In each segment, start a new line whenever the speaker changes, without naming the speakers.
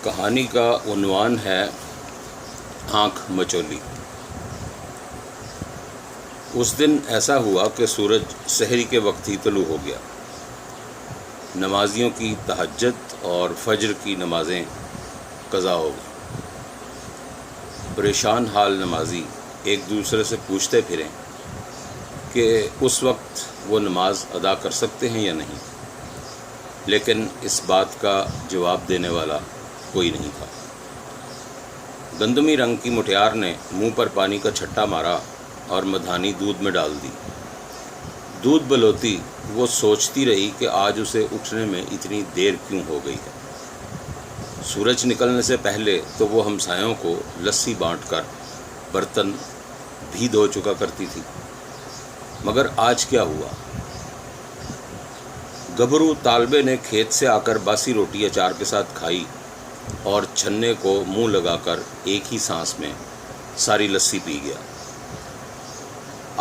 کہانی کا عنوان ہے آنکھ مچولی۔ اس دن ایسا ہوا کہ سورج سحری کے وقت ہی طلوع ہو گیا۔ نمازیوں کی تہجد اور فجر کی نمازیں قضا ہو گئیں۔ پریشان حال نمازی ایک دوسرے سے پوچھتے پھریں کہ اس وقت وہ نماز ادا کر سکتے ہیں یا نہیں، لیکن اس بات کا جواب دینے والا کوئی نہیں تھا۔ گندمی رنگ کی مٹیار نے منہ پر پانی کا چھٹا مارا اور مدھانی دودھ میں ڈال دی۔ دودھ بلوتی وہ سوچتی رہی کہ آج اسے اٹھنے میں اتنی دیر کیوں ہو گئی ہے۔ سورج نکلنے سے پہلے تو وہ ہمسایوں کو لسی بانٹ کر برتن بھی دھو چکا کرتی تھی، مگر آج کیا ہوا؟ گبھرو طالبے نے کھیت سے آ کر باسی روٹی اچار کے ساتھ کھائی اور چھنے کو منہ لگا کر ایک ہی سانس میں ساری لسی پی گیا۔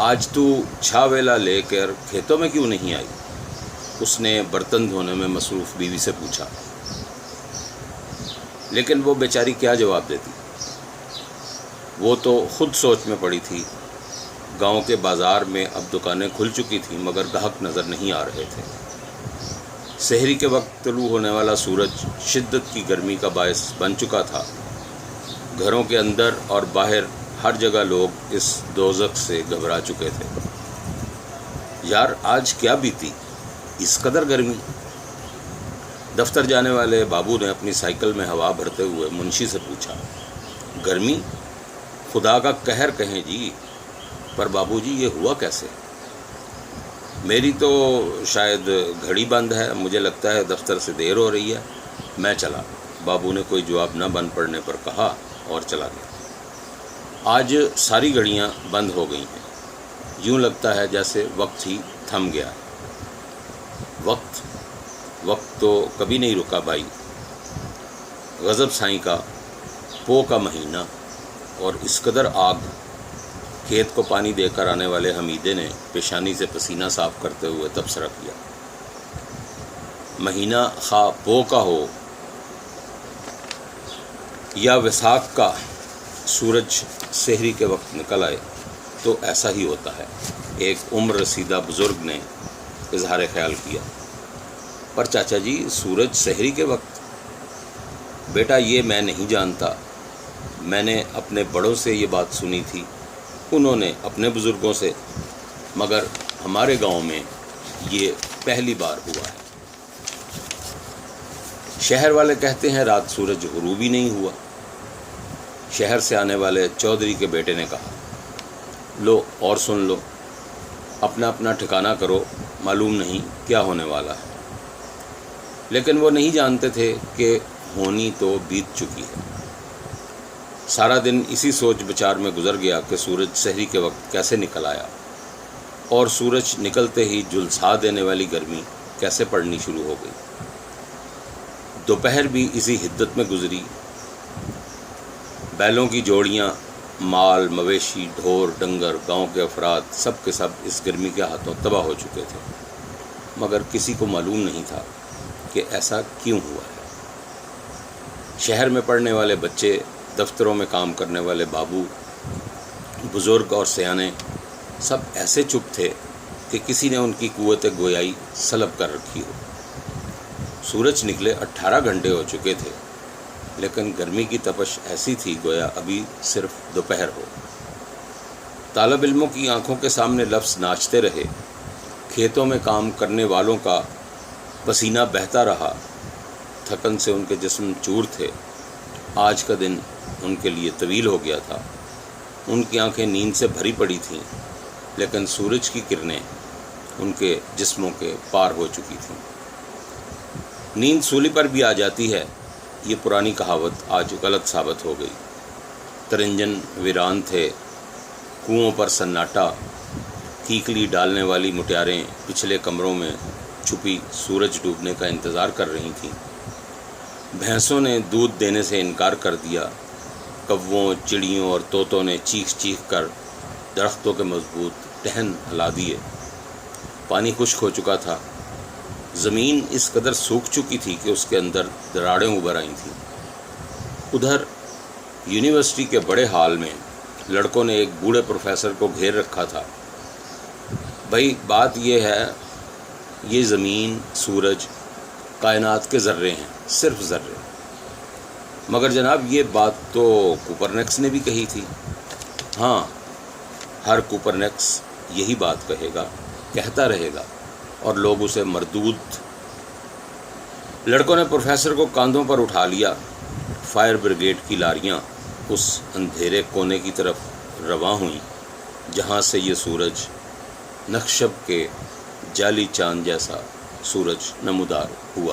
آج تو چھا ویلا لے کر کھیتوں میں کیوں نہیں آئی؟ اس نے برتن دھونے میں مصروف بیوی سے پوچھا، لیکن وہ بیچاری کیا جواب دیتی؟ وہ تو خود سوچ میں پڑی تھی۔ گاؤں کے بازار میں اب دکانیں کھل چکی تھیں، مگر گاہک نظر نہیں آ رہے تھے۔ سحری کے وقت طلوع ہونے والا سورج شدت کی گرمی کا باعث بن چکا تھا۔ گھروں کے اندر اور باہر ہر جگہ لوگ اس دوزخ سے گھبرا چکے تھے۔ یار آج کیا بیتی؟ اس قدر گرمی؟ دفتر جانے والے بابو نے اپنی سائیکل میں ہوا بھرتے ہوئے منشی سے پوچھا۔ گرمی؟ خدا کا قہر کہیں جی، پر بابو جی یہ ہوا کیسے؟ میری تو شاید گھڑی بند ہے، مجھے لگتا ہے دفتر سے دیر ہو رہی ہے، میں چلا۔ بابو نے کوئی جواب نہ بن پڑنے پر کہا اور چلا گیا۔ آج ساری گھڑیاں بند ہو گئی ہیں، یوں لگتا ہے جیسے وقت ہی تھم گیا ہے۔ وقت تو کبھی نہیں رکا بھائی۔ غضب سائیں کا پو کا مہینہ اور اس قدر آگ۔ کھیت کو پانی دے کر آنے والے حمیدے نے پیشانی سے پسینہ صاف کرتے ہوئے تبصرہ کیا۔ مہینہ خواہ پو کا ہو یا وساکھ کا، سورج سحری کے وقت نکل آئے تو ایسا ہی ہوتا ہے، ایک عمر رسیدہ بزرگ نے اظہار خیال کیا۔ پر چاچا جی سورج سحری کے وقت؟ بیٹا یہ میں نہیں جانتا، میں نے اپنے بڑوں سے یہ بات سنی تھی، انہوں نے اپنے بزرگوں سے، مگر ہمارے گاؤں میں یہ پہلی بار ہوا ہے۔ شہر والے کہتے ہیں رات سورج غروب ہی نہیں ہوا۔ شہر سے آنے والے چودھری کے بیٹے نے کہا، لو اور سن لو، اپنا اپنا ٹھکانہ کرو، معلوم نہیں کیا ہونے والا ہے۔ لیکن وہ نہیں جانتے تھے کہ ہونی تو بیت چکی ہے۔ سارا دن اسی سوچ بچار میں گزر گیا کہ سورج سحری کے وقت کیسے نکل آیا، اور سورج نکلتے ہی جھلسا دینے والی گرمی کیسے پڑنی شروع ہو گئی۔ دوپہر بھی اسی حدت میں گزری۔ بیلوں کی جوڑیاں، مال مویشی، ڈھور ڈنگر، گاؤں کے افراد سب کے سب اس گرمی کے ہاتھوں تباہ ہو چکے تھے، مگر کسی کو معلوم نہیں تھا کہ ایسا کیوں ہوا ہے۔ شہر میں پڑھنے والے بچے، دفتروں میں کام کرنے والے بابو، بزرگ اور سیانے سب ایسے چپ تھے کہ کسی نے ان کی قوت گویائی سلب کر رکھی ہو۔ سورج نکلے 18 گھنٹے ہو چکے تھے، لیکن گرمی کی تپش ایسی تھی گویا ابھی صرف دوپہر ہو۔ طالب علموں کی آنکھوں کے سامنے لفظ ناچتے رہے، کھیتوں میں کام کرنے والوں کا پسینہ بہتا رہا، تھکن سے ان کے جسم چور تھے۔ آج کا دن ان کے لیے طویل ہو گیا تھا، ان کی آنکھیں نیند سے بھری پڑی تھیں، لیکن سورج کی کرنیں ان کے جسموں کے پار ہو چکی تھیں۔ نیند سولی پر بھی آ جاتی ہے، یہ پرانی کہاوت آج غلط ثابت ہو گئی۔ ترنجن ویران تھے، کنوؤں پر سناٹا، کیکلی ڈالنے والی مٹیاریں پچھلے کمروں میں چھپی سورج ڈوبنے کا انتظار کر رہی تھیں۔ بھینسوں نے دودھ دینے سے انکار کر دیا، کووں، چڑیوں اور طوطوں نے چیخ چیخ کر درختوں کے مضبوط ٹہن ہلا دیے۔ پانی خشک ہو چکا تھا، زمین اس قدر سوکھ چکی تھی کہ اس کے اندر دراڑیں ابھر آئی تھیں۔ ادھر یونیورسٹی کے بڑے ہال میں لڑکوں نے ایک بوڑھے پروفیسر کو گھیر رکھا تھا. بھائی بات یہ ہے، یہ زمین، سورج، کائنات کے ذرے ہیں، صرف ذرے. مگر جناب یہ بات تو کوپرنکس نے بھی کہی تھی. ہاں، ہر کوپرنکس یہی بات کہے گا، کہتا رہے گا، اور لوگ اسے مردود. لڑکوں نے پروفیسر کو کاندھوں پر اٹھا لیا. فائر بریگیڈ کی لاریاں اس اندھیرے کونے کی طرف رواں ہوئیں جہاں سے یہ سورج نخشب کے جعلی چاند جیسا سورج نمودار ہوا.